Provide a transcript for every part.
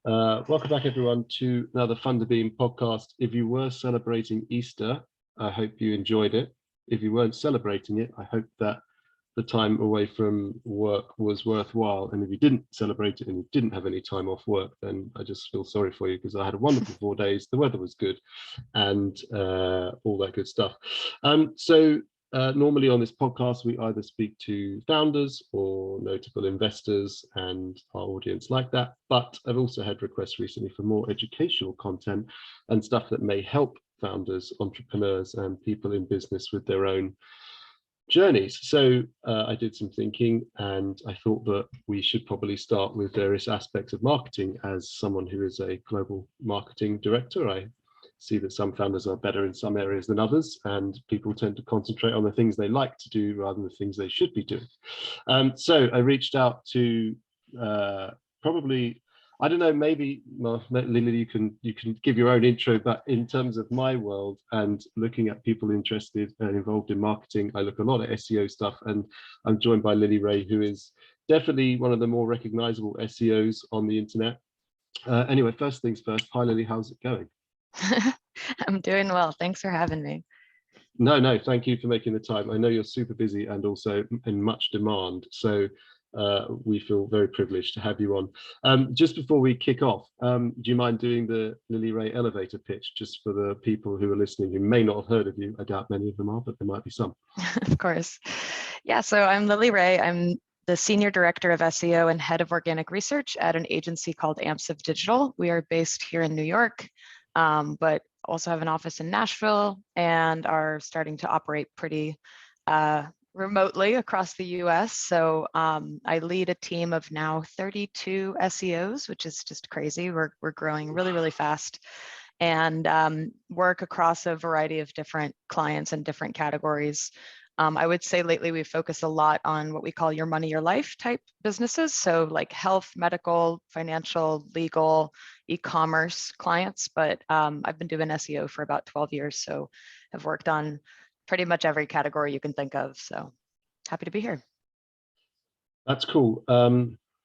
Welcome back, everyone, to another Funderbeam podcast. If you were celebrating Easter, I hope you enjoyed it. If you weren't celebrating it, I hope that the time away from work was worthwhile. And if you didn't celebrate it and you didn't have any time off work, then I just feel sorry for you, because I had a wonderful 4 days. The weather was good and all that good stuff. Normally on this podcast, we either speak to founders or notable investors, and our audience like that. But I've also had requests recently for more educational content and stuff that may help founders, entrepreneurs, and people in business with their own journeys. So I did some thinking, and I thought that we should probably start with various aspects of marketing. As someone who is a global marketing director, I see that some founders are better in some areas than others, and people tend to concentrate on the things they like to do rather than the things they should be doing. So I reached out to probably, I don't know, maybe, well, Lily, you can give your own intro, but in terms of my world and looking at people interested and involved in marketing, I look a lot at SEO stuff, and I'm joined by Lily Ray, who is definitely one of the more recognizable SEOs on the internet. Anyway, first things first. Hi, Lily, how's it going? I'm doing well. Thanks for having me. No, thank you for making the time. I know you're super busy and also in much demand, so we feel very privileged to have you on. Just before we kick off, do you mind doing the Lily Ray elevator pitch, just for the people who are listening who may not have heard of you? I doubt many of them are, but there might be some. Of course. Yeah, so I'm Lily Ray. I'm the Senior Director of SEO and Head of Organic Research at an agency called Amsiv Digital. We are based here in New York, but also have an office in Nashville and are starting to operate pretty remotely across the US. So I lead a team of now 32 SEOs, which is just crazy. We're growing really, really fast, and work across a variety of different clients and different categories. I would say lately we focus a lot on what we call your money, your life type businesses. So like health, medical, financial, legal, e-commerce clients. But I've been doing SEO for about 12 years. So I've worked on pretty much every category you can think of. So happy to be here. That's cool.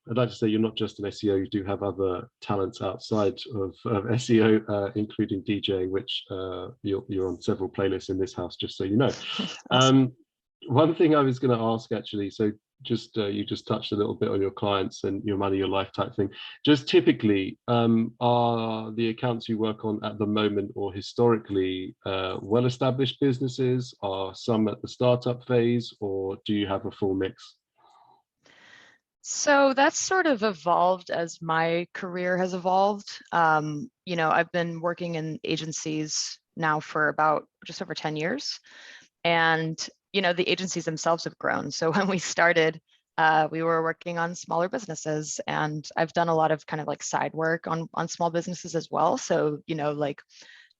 I'd like to say you're not just an SEO, you do have other talents outside of SEO, including DJing, which you're on several playlists in this house, just so you know. Awesome. One thing I was going to ask, actually, so just you just touched a little bit on your clients and your money, your life type thing. Just typically, are the accounts you work on at the moment or historically well-established businesses? Are some at the startup phase, or do you have a full mix? So that's sort of evolved as my career has evolved. I've been working in agencies now for about just over 10 years. And, the agencies themselves have grown. So when we started, we were working on smaller businesses, and I've done a lot of kind of like side work on small businesses as well. So, like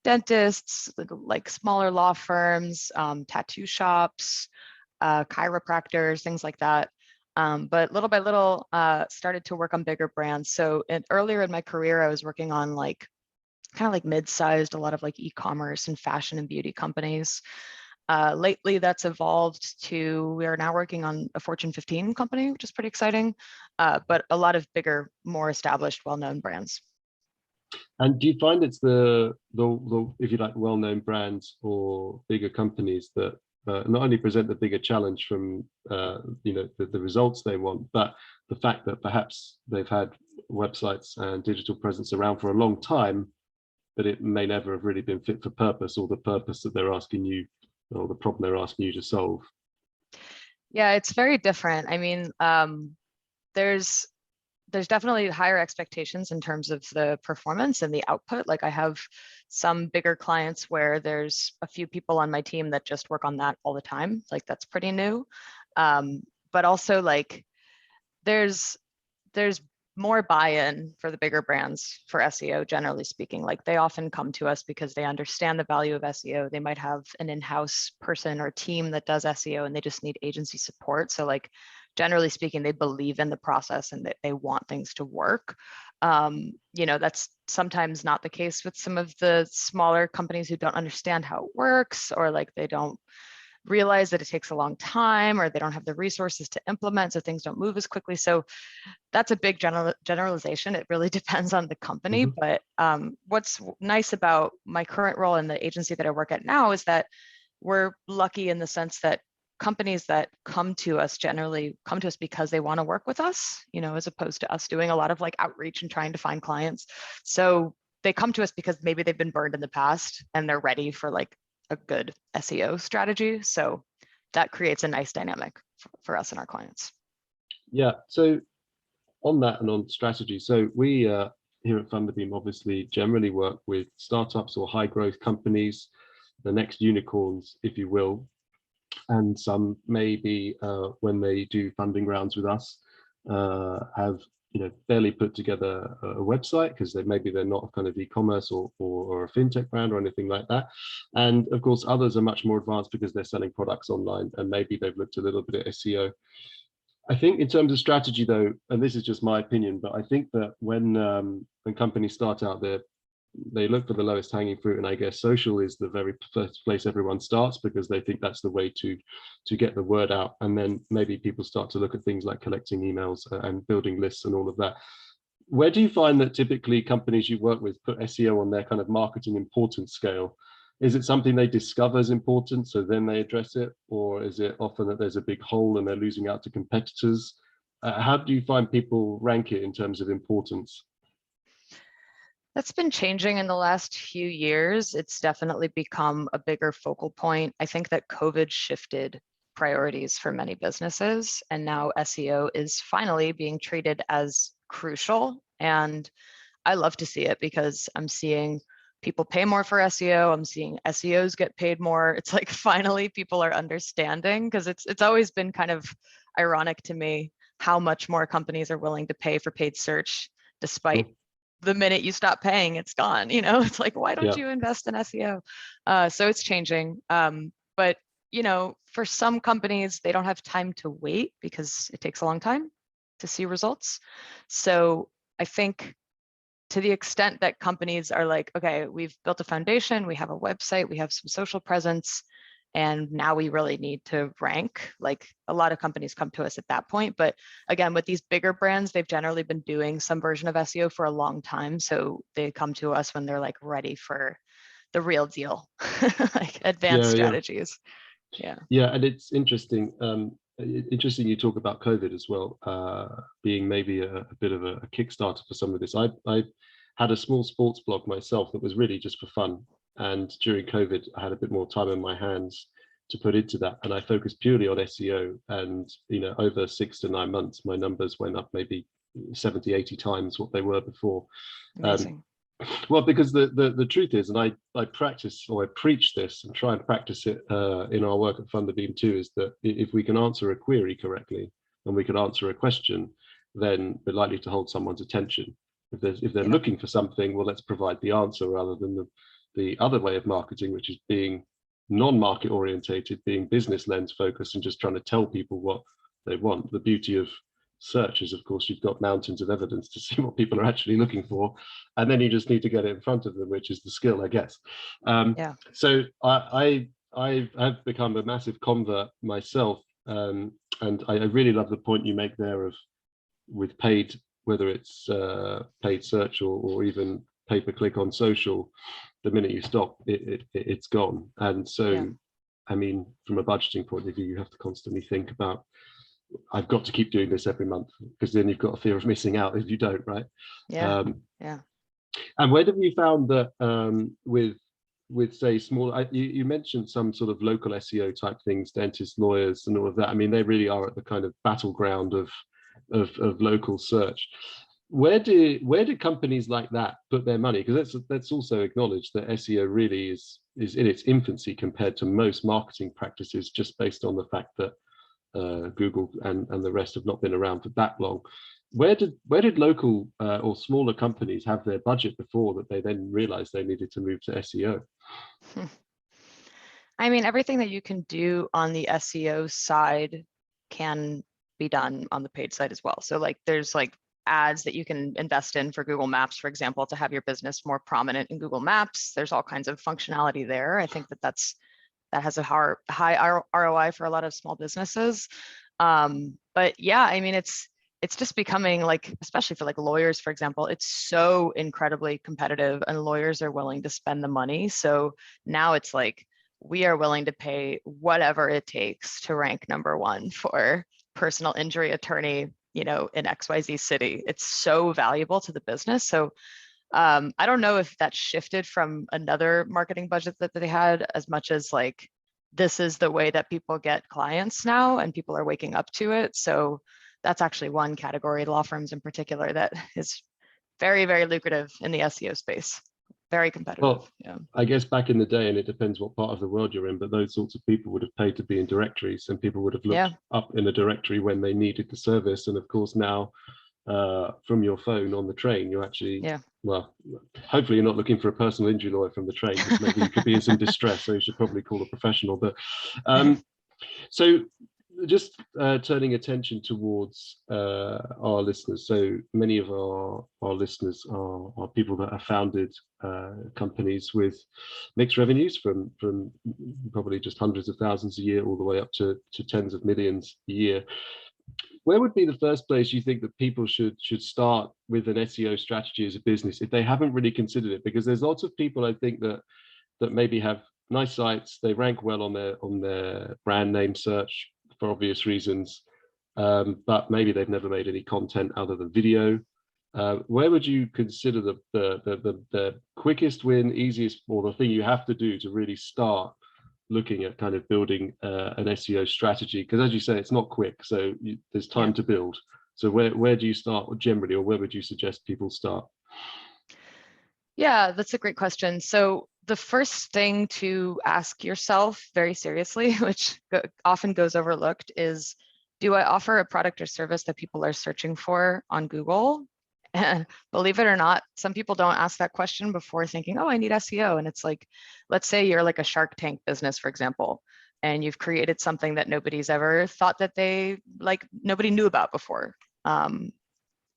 dentists, like smaller law firms, tattoo shops, chiropractors, things like that. But little by little, started to work on bigger brands. So earlier in my career, I was working on like kind of like mid-sized, a lot of like e-commerce and fashion and beauty companies. Lately, that's evolved to, we are now working on a Fortune 15 company, which is pretty exciting, but a lot of bigger, more established, well-known brands. And do you find it's the if you like, well-known brands or bigger companies that not only present the bigger challenge from the results they want, but the fact that perhaps they've had websites and digital presence around for a long time, but it may never have really been fit for purpose, or the purpose that they're asking you, or the problem they're asking you to solve? Yeah, it's very different. I mean, there's definitely higher expectations in terms of the performance and the output. Like I have some bigger clients where there's a few people on my team that just work on that all the time. Like that's pretty new. But also like there's more buy-in for the bigger brands for SEO, generally speaking. Like they often come to us because they understand the value of SEO. They might have an in-house person or team that does SEO and they just need agency support. So like generally speaking, they believe in the process and that they want things to work. That's sometimes not the case with some of the smaller companies who don't understand how it works, or like they don't realize that it takes a long time, or they don't have the resources to implement, so things don't move as quickly. So that's a big generalization. It really depends on the company. Mhm. But what's nice about my current role in the agency that I work at now is that we're lucky in the sense that companies that come to us generally come to us because they want to work with us, as opposed to us doing a lot of like outreach and trying to find clients. So they come to us because maybe they've been burned in the past and they're ready for like a good SEO strategy. So that creates a nice dynamic for us and our clients. Yeah. So on that and on strategy, so we here at Funderbeam obviously generally work with startups or high growth companies, the next unicorns, if you will, and some maybe when they do funding rounds with us have barely put together a website because maybe they're not a kind of e-commerce or a fintech brand or anything like that. And of course others are much more advanced because they're selling products online and maybe they've looked a little bit at SEO. I think in terms of strategy though, and this is just my opinion, but I think that when companies start out there, they look for the lowest hanging fruit, and I guess social is the very first place everyone starts because they think that's the way to get the word out, and then maybe people start to look at things like collecting emails and building lists and all of that. Where do you find that typically companies you work with put SEO on their kind of marketing importance scale? Is it something they discover as important, so then they address it, or is it often that there's a big hole and they're losing out to competitors? How do you find people rank it in terms of importance? That's been changing in the last few years. It's definitely become a bigger focal point. I think that COVID shifted priorities for many businesses, and now SEO is finally being treated as crucial. And I love to see it because I'm seeing people pay more for SEO. I'm seeing SEOs get paid more. It's like finally people are understanding, because it's always been kind of ironic to me how much more companies are willing to pay for paid search, despite Mm. the minute you stop paying, it's gone. It's like, why don't Yeah, you invest in SEO? So it's changing. But for some companies, they don't have time to wait because it takes a long time to see results. So I think to the extent that companies are like, okay, we've built a foundation, we have a website, we have some social presence, and now we really need to rank. Like a lot of companies come to us at that point. But again, with these bigger brands, they've generally been doing some version of SEO for a long time. So they come to us when they're like ready for the real deal, like advanced yeah. strategies. Yeah. Yeah, and it's interesting. Interesting you talk about COVID as well, being maybe a bit of a Kickstarter for some of this. I had a small sports blog myself that was really just for fun, and during COVID, I had a bit more time in my hands to put into that, and I focused purely on SEO. And over 6 to 9 months, my numbers went up maybe 70, 80 times what they were before. Um, Amazing. well, because the truth is, and I practice or I preach this and try and practice it in our work at Funderbeam too, is that if we can answer a query correctly and we can answer a question, then we're likely to hold someone's attention. If they're Yeah. looking for something, well, let's provide the answer rather than the other way of marketing, which is being non-market orientated, being business lens focused, and just trying to tell people what they want. The beauty of search is, of course, you've got mountains of evidence to see what people are actually looking for, and then you just need to get it in front of them, which is the skill, I guess. Yeah. So I've become a massive convert myself, and I really love the point you make there of with paid, whether it's paid search or even pay per click on social, the minute you stop, it's gone. And Yeah. so, I mean, from a budgeting point of view, you have to constantly think about, I've got to keep doing this every month, because then you've got a fear of missing out if you don't, right? Yeah. Um, Yeah. and where have you found that with say small, you mentioned some sort of local SEO type things, dentists, lawyers, and all of that. I mean, they really are at the kind of battleground of local search. Where do companies like that put their money? Because let's also acknowledge that SEO really is in its infancy compared to most marketing practices, just based on the fact that Google and the rest have not been around for that long. Where did local or smaller companies have their budget before that they then realized they needed to move to SEO? I mean, everything that you can do on the SEO side can be done on the paid side as well. So like there's like ads that you can invest in for Google Maps, for example, to have your business more prominent in Google Maps. There's all kinds of functionality there. I think that that's that has a high ROI for a lot of small businesses. But yeah, I mean, it's just becoming like, especially for like lawyers, for example, it's so incredibly competitive and lawyers are willing to spend the money. So now it's like, we are willing to pay whatever it takes to rank #1 for personal injury attorney, in XYZ city. It's so valuable to the business. So I don't know if that shifted from another marketing budget that they had as much as like, this is the way that people get clients now and people are waking up to it. So that's actually one category, law firms in particular, that is very, very lucrative in the SEO space. Very competitive. Well, yeah. I guess back in the day, and it depends what part of the world you're in, but those sorts of people would have paid to be in directories, and people would have looked up in a directory when they needed the service. And of course now, from your phone on the train, you're actually, well, hopefully you're not looking for a personal injury lawyer from the train, because maybe you could be in some distress, so you should probably call a professional. But so just turning attention towards our listeners. So many of our listeners are people that have founded companies with mixed revenues from probably just hundreds of thousands a year all the way up to tens of millions a year. Where would be the first place you think that people should start with an SEO strategy as a business if they haven't really considered it? Because there's lots of people, I think, that maybe have nice sites, they rank well on their brand name search for obvious reasons, but maybe they've never made any content other than video. Where would you consider the quickest win, easiest, or the thing you have to do to really start looking at kind of building an SEO strategy? Because as you say, it's not quick, so there's time to build. So where do you start generally, or where would you suggest people start? Yeah, that's a great question. So the first thing to ask yourself very seriously, which often goes overlooked, is, do I offer a product or service that people are searching for on Google? And believe it or not, some people don't ask that question before thinking, oh, I need SEO. And it's like, let's say you're like a Shark Tank business, for example, and you've created something that nobody's ever thought that nobody knew about before.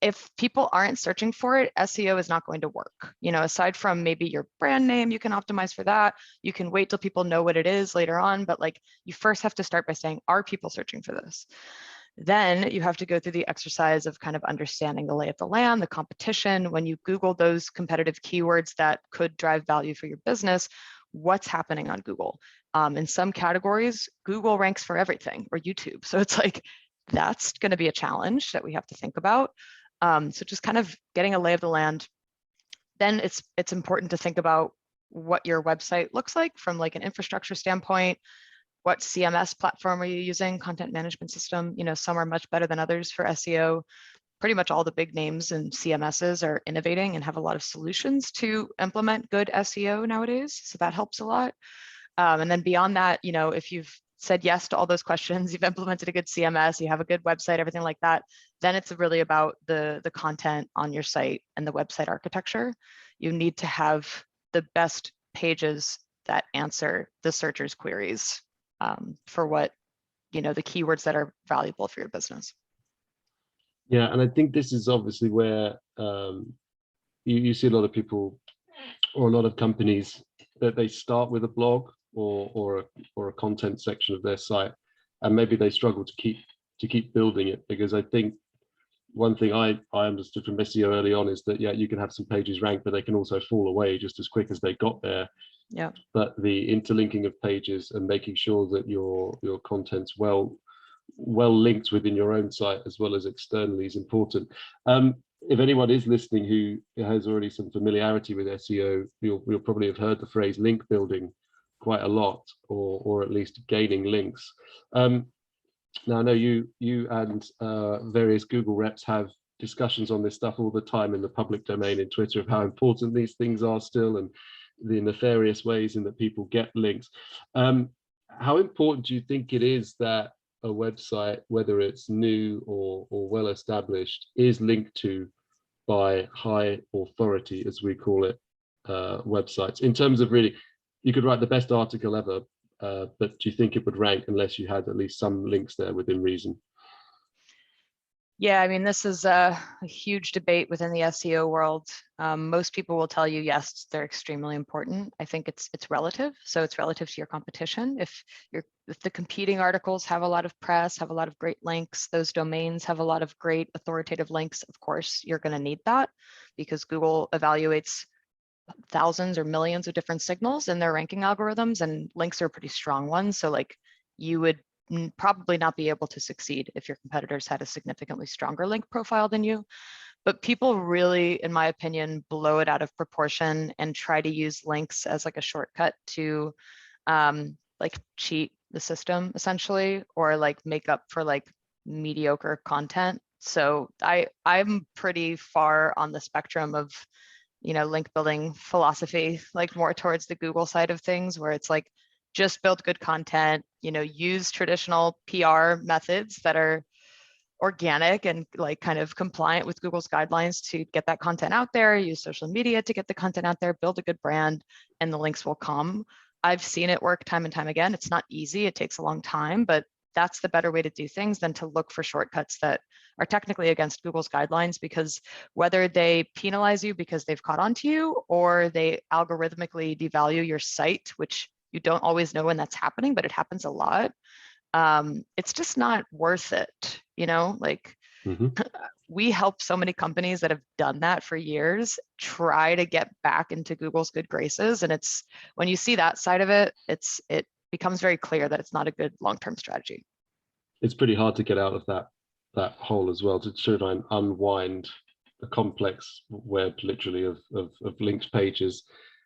If people aren't searching for it, SEO is not going to work. Aside from maybe your brand name, you can optimize for that. You can wait till people know what it is later on, but like, you first have to start by saying, are people searching for this? Then you have to go through the exercise of kind of understanding the lay of the land, the competition. When you Google those competitive keywords that could drive value for your business, what's happening on Google? In some categories, Google ranks for everything, or YouTube. So it's like, that's going to be a challenge that we have to think about. So just kind of getting a lay of the land. Then it's important to think about what your website looks like from like an infrastructure standpoint. What CMS platform are you using? Content management system. Some are much better than others for SEO. Pretty much all the big names and CMSs are innovating and have a lot of solutions to implement good SEO nowadays. So that helps a lot. And then beyond that, if you've said yes to all those questions, you've implemented a good CMS, you have a good website, everything like that, then it's really about the content on your site and the website architecture. You need to have the best pages that answer the searcher's queries for what, the keywords that are valuable for your business. Yeah, and I think this is obviously where you see a lot of people or a lot of companies that they start with a blog or a content section of their site, and maybe they struggle to keep building it, because I think one thing I understood from SEO early on is that you can have some pages ranked, but they can also fall away just as quick as they got there. Yeah. But the interlinking of pages and making sure that your content's well linked within your own site as well as externally is important. If anyone is listening who has already some familiarity with SEO, you'll probably have heard the phrase link building quite a lot, or at least gaining links. Now I know you and various Google reps have discussions on this stuff all the time in the public domain in Twitter of how important these things are still, and the nefarious ways in that people get links. How important do you think it is that a website, whether it's new or well established, is linked to by high authority, as we call it, websites? In terms of, really, you could write the best article ever, but do you think it would rank unless you had at least some links there within reason? Yeah, I mean, this is a huge debate within the SEO world. Most people will tell you, yes, they're extremely important. I think it's relative. So it's relative to your competition. If the competing articles have a lot of press, have a lot of great links, those domains have a lot of great authoritative links, of course, you're going to need that because Google evaluates thousands or millions of different signals in their ranking algorithms, and links are pretty strong ones. So like you would probably not be able to succeed if your competitors had a significantly stronger link profile than you. But people really, in my opinion, blow it out of proportion and try to use links as like a shortcut to like cheat the system essentially, or like make up for like mediocre content. So I'm pretty far on the spectrum of link building philosophy, like more towards the Google side of things, where it's like just build good content, use traditional PR methods that are organic and like kind of compliant with Google's guidelines to get that content out there, use social media to get the content out there, build a good brand, and the links will come. I've seen it work time and time again. It's not easy, it takes a long time, but that's the better way to do things than to look for shortcuts that are technically against Google's guidelines, because whether they penalize you because they've caught on to you or they algorithmically devalue your site, which you don't always know when that's happening, but it happens a lot. It's just not worth it, like we help so many companies that have done that for years try to get back into Google's good graces. And it's when you see that side of it, it becomes very clear that it's not a good long-term strategy. It's pretty hard to get out of that hole as well, to try and unwind the complex web literally of linked pages.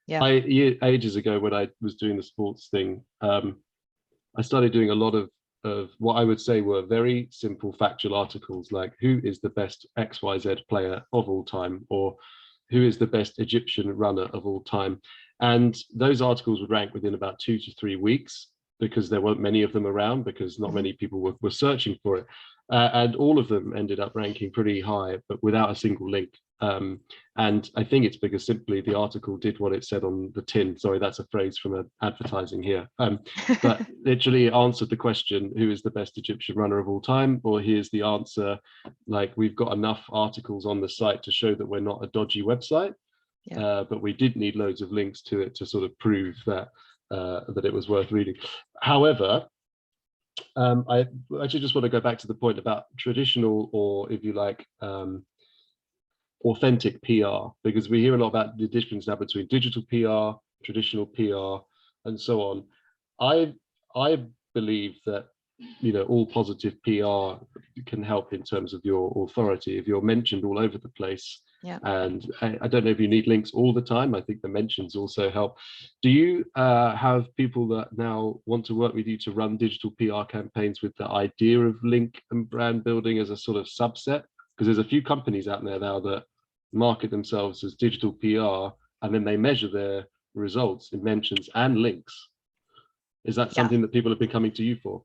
Yeah. Ages ago when I was doing the sports thing, I started doing a lot of what I would say were very simple factual articles, like who is the best XYZ player of all time, or who is the best Egyptian runner of all time. And those articles would rank within about 2 to 3 weeks because there weren't many of them around, because not many people were searching for it. And all of them ended up ranking pretty high, but without a single link. And I think it's because simply the article did what it said on the tin. Sorry, that's a phrase from advertising here. But literally answered the question, who is the best Egyptian runner of all time? Or here's the answer, like we've got enough articles on the site to show that we're not a dodgy website. Yeah. But we did need loads of links to it to sort of prove that it was worth reading. However, I actually just want to go back to the point about traditional, or if you like, authentic PR, because we hear a lot about the difference now between digital PR, traditional PR, and so on. I believe that all positive PR can help in terms of your authority if you're mentioned all over the place. Yeah. And I don't know if you need links all the time. I think the mentions also help. Do you have people that now want to work with you to run digital PR campaigns with the idea of link and brand building as a sort of subset? Because there's a few companies out there now that market themselves as digital PR, and then they measure their results in mentions and links. Is that something that people have been coming to you for?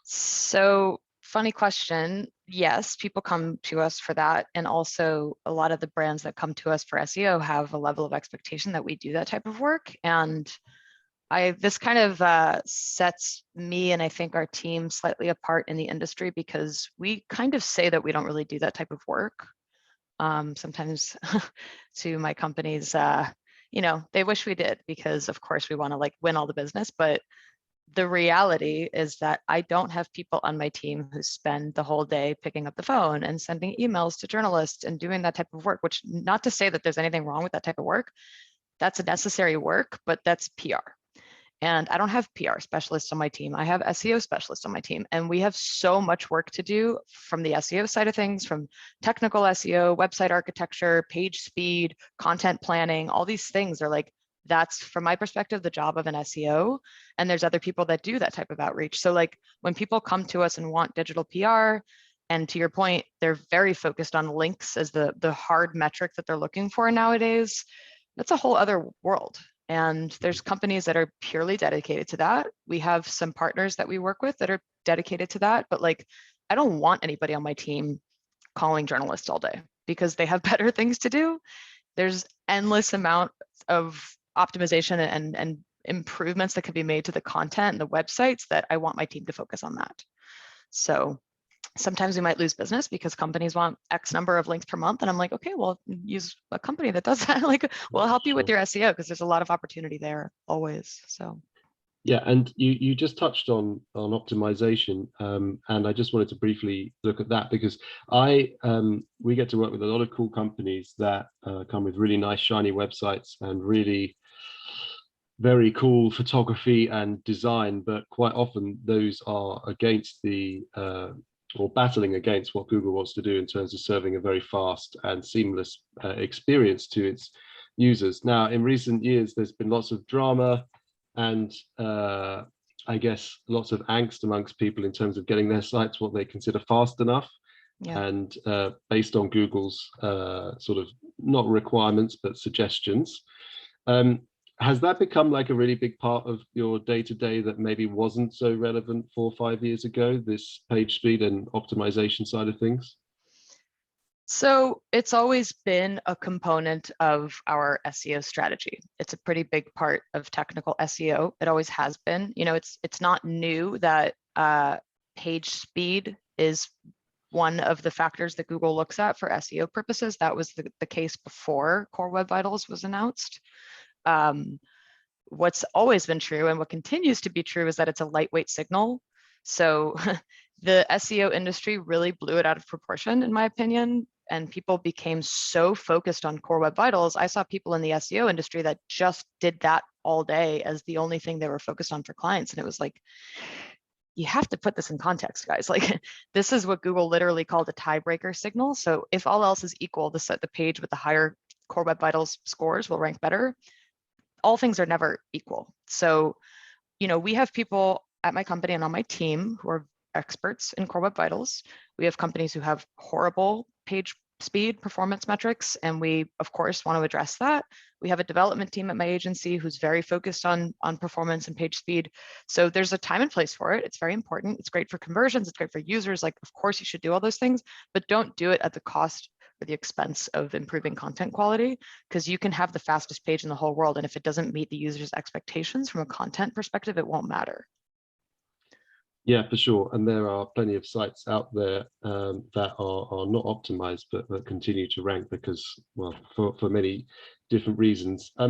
So funny question. Yes, people come to us for that. And also a lot of the brands that come to us for SEO have a level of expectation that we do that type of work. And this kind of sets me and I think our team slightly apart in the industry, because we kind of say that we don't really do that type of work. Sometimes to my companies, they wish we did, because of course we want to like win all the business, but the reality is that I don't have people on my team who spend the whole day picking up the phone and sending emails to journalists and doing that type of work, which, not to say that there's anything wrong with that type of work. That's a necessary work, but that's PR. And I don't have PR specialists on my team. I have SEO specialists on my team, and we have so much work to do from the SEO side of things, from technical SEO, website architecture, page speed, content planning. All these things are like, that's, from my perspective, the job of an SEO. And there's other people that do that type of outreach. So like when people come to us and want digital PR, and to your point, they're very focused on links as the hard metric that they're looking for nowadays, that's a whole other world. And there's companies that are purely dedicated to that. We have some partners that we work with that are dedicated to that. But like, I don't want anybody on my team calling journalists all day, because they have better things to do. There's endless amount of optimization and improvements that can be made to the content and the websites that I want my team to focus on that. So Sometimes we might lose business because companies want X number of links per month. And I'm like, okay, well, use a company that does that. Like, we'll help you with your SEO because there's a lot of opportunity there always. So. Yeah, and you just touched on optimization, and I just wanted to briefly look at that because we get to work with a lot of cool companies that come with really nice shiny websites and really very cool photography and design, but quite often those are against the or battling against what Google wants to do in terms of serving a very fast and seamless experience to its users. Now, in recent years, there's been lots of drama and I guess lots of angst amongst people in terms of getting their sites what they consider fast enough. Yeah. And based on Google's sort of not requirements, but suggestions. Has that become like a really big part of your day-to-day that maybe wasn't so relevant 4 or 5 years ago, this page speed and optimization side of things? So it's always been a component of our SEO strategy. It's a pretty big part of technical SEO. It always has been. You know, it's not new that page speed is one of the factors that Google looks at for SEO purposes. That was the case before Core Web Vitals was announced. What's always been true and what continues to be true is that it's a lightweight signal. So the SEO industry really blew it out of proportion, in my opinion, and people became so focused on Core Web Vitals. I saw people in the SEO industry that just did that all day as the only thing they were focused on for clients. And it was like, you have to put this in context, guys. Like, this is what Google literally called a tiebreaker signal. So if all else is equal, the page with the higher Core Web Vitals scores will rank better. All things are never equal. So, you know, we have people at my company and on my team who are experts in Core Web Vitals. We have companies who have horrible page speed performance metrics, and we, of course, want to address that. We have a development team at my agency who's very focused on performance and page speed. So there's a time and place for it. It's very important. It's great for conversions. It's great for users. Like, of course, you should do all those things, but don't do it at the cost or the expense of improving content quality, because you can have the fastest page in the whole world, and if it doesn't meet the user's expectations from a content perspective, it won't matter. Yeah, for sure. And there are plenty of sites out there that are not optimized, but that continue to rank because, well, for many different reasons. I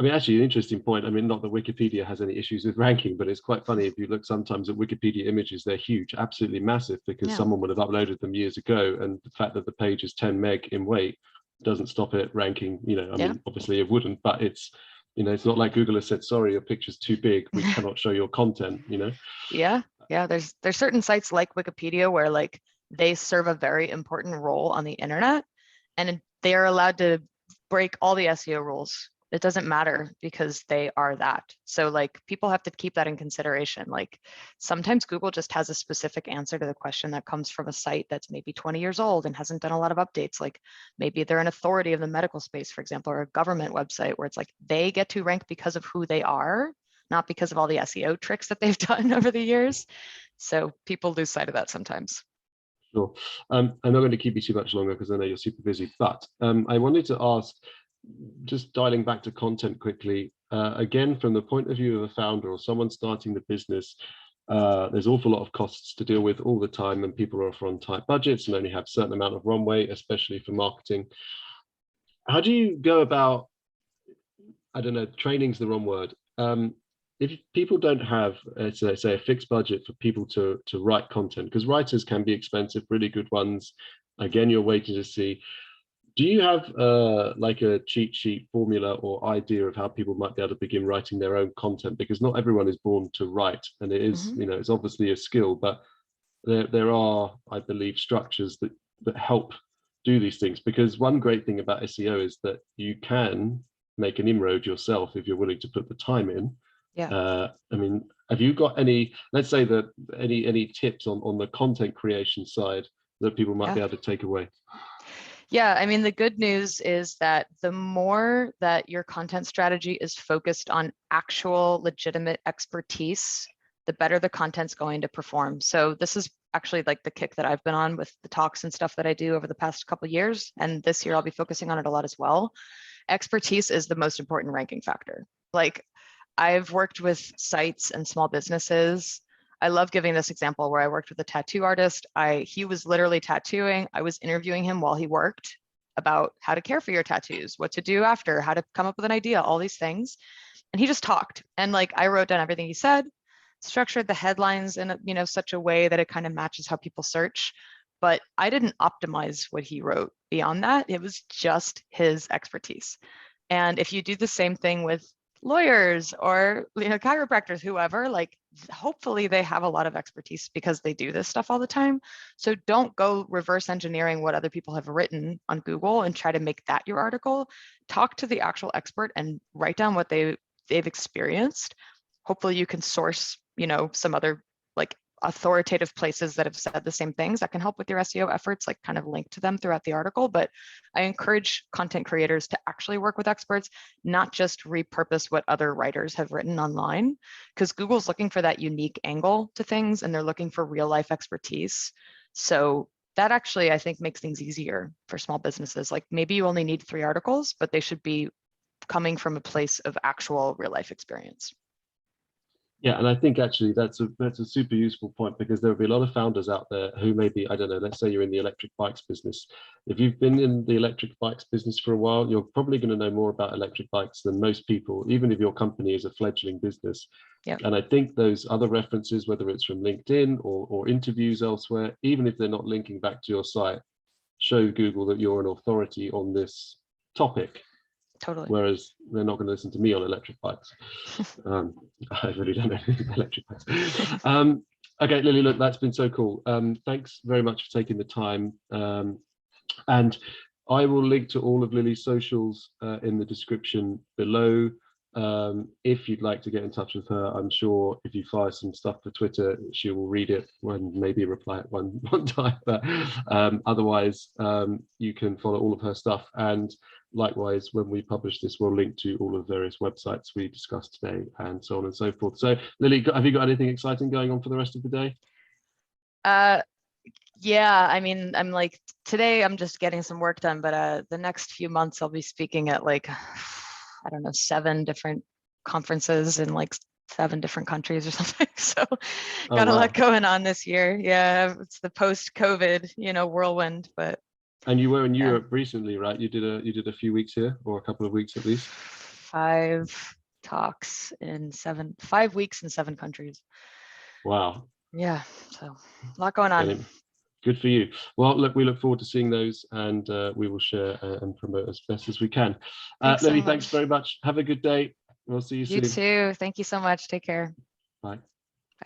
mean, actually, an interesting point. I mean, not that Wikipedia has any issues with ranking, but it's quite funny if you look sometimes at Wikipedia images, they're huge, absolutely massive, because someone would have uploaded them years ago. And the fact that the page is 10 meg in weight doesn't stop it ranking. You know, I mean, obviously it wouldn't, but it's, you know, it's not like Google has said, sorry, your picture's too big, we cannot show your content, you know? Yeah, there's certain sites like Wikipedia where like they serve a very important role on the internet, and they are allowed to break all the SEO rules. It doesn't matter because they are that. So like, people have to keep that in consideration. Like, sometimes Google just has a specific answer to the question that comes from a site that's maybe 20 years old and hasn't done a lot of updates. Like, maybe they're an authority of the medical space, for example, or a government website where it's like they get to rank because of who they are, not because of all the SEO tricks that they've done over the years. So people lose sight of that sometimes. Sure. I'm not going to keep you too much longer because I know you're super busy, but I wanted to ask, just dialing back to content quickly, again, from the point of view of a founder or someone starting the business, there's an awful lot of costs to deal with all the time, and people are often on tight budgets and only have a certain amount of runway, especially for marketing. How do you go about, I don't know, training's the wrong word. If people don't have, say, a fixed budget for people to write content, because writers can be expensive, really good ones, again, you're waiting to see. Do you have like a cheat sheet formula or idea of how people might be able to begin writing their own content? Because not everyone is born to write, and it is, you know, it's obviously a skill, but there are, I believe, structures that help do these things. Because one great thing about SEO is that you can make an inroad yourself if you're willing to put the time in. Yeah. I mean, have you got any, let's say that any tips on the content creation side that people might be able to take away? Yeah, I mean, the good news is that the more that your content strategy is focused on actual legitimate expertise, the better the content's going to perform. So this is actually like the kick that I've been on with the talks and stuff that I do over the past couple of years. And this year I'll be focusing on it a lot as well. Expertise is the most important ranking factor. Like, I've worked with sites and small businesses I love giving this example where I worked with a tattoo artist. He was literally tattooing. I was interviewing him while he worked about how to care for your tattoos, what to do after, how to come up with an idea, all these things. And he just talked. And like, I wrote down everything he said, structured the headlines in such a way that it kind of matches how people search. But I didn't optimize what he wrote beyond that. It was just his expertise. And if you do the same thing with lawyers or chiropractors, whoever, like hopefully they have a lot of expertise because they do this stuff all the time. So don't go reverse engineering what other people have written on Google and try to make that your article. Talk to the actual expert and write down what they've experienced. Hopefully you can source, some other like authoritative places that have said the same things that can help with your SEO efforts, like kind of link to them throughout the article. But I encourage content creators to actually work with experts, not just repurpose what other writers have written online, because Google's looking for that unique angle to things and they're looking for real life expertise. So that actually, I think, makes things easier for small businesses. Like maybe you only need 3 articles, but they should be coming from a place of actual real life experience. Yeah, and I think actually that's a super useful point, because there will be a lot of founders out there who maybe, I don't know, let's say you're in the electric bikes business. If you've been in the electric bikes business for a while, you're probably going to know more about electric bikes than most people, even if your company is a fledgling business. Yep. And I think those other references, whether it's from LinkedIn or interviews elsewhere, even if they're not linking back to your site, show Google that you're an authority on this topic. Totally. Whereas they're not going to listen to me on electric bikes. I really don't know anything about electric bikes. Okay, Lily, look, that's been so cool. Thanks very much for taking the time. And I will link to all of Lily's socials in the description below. If you'd like to get in touch with her, I'm sure if you fire some stuff for Twitter, she will read it and maybe reply at one time. But otherwise, you can follow all of her stuff. And likewise, when we publish this, we'll link to all of the various websites we discussed today and so on and so forth. So Lily, have you got anything exciting going on for the rest of the day? Yeah, I mean, I'm like, today I'm just getting some work done, but the next few months I'll be speaking at like, I don't know, 7 different conferences in like 7 different countries or something. So got a lot going on this year. Yeah, it's the post-COVID, whirlwind, but. And you were in Europe recently, right? You did a few weeks here, or a couple of weeks at least. 5 talks in 5 weeks in 7 countries. Wow. Yeah, so a lot going on. Good for you. Well, look, we look forward to seeing those, and we will share and promote as best as we can. Lily, thanks very much. Have a good day. We'll see you soon. You too. Thank you so much. Take care. Bye.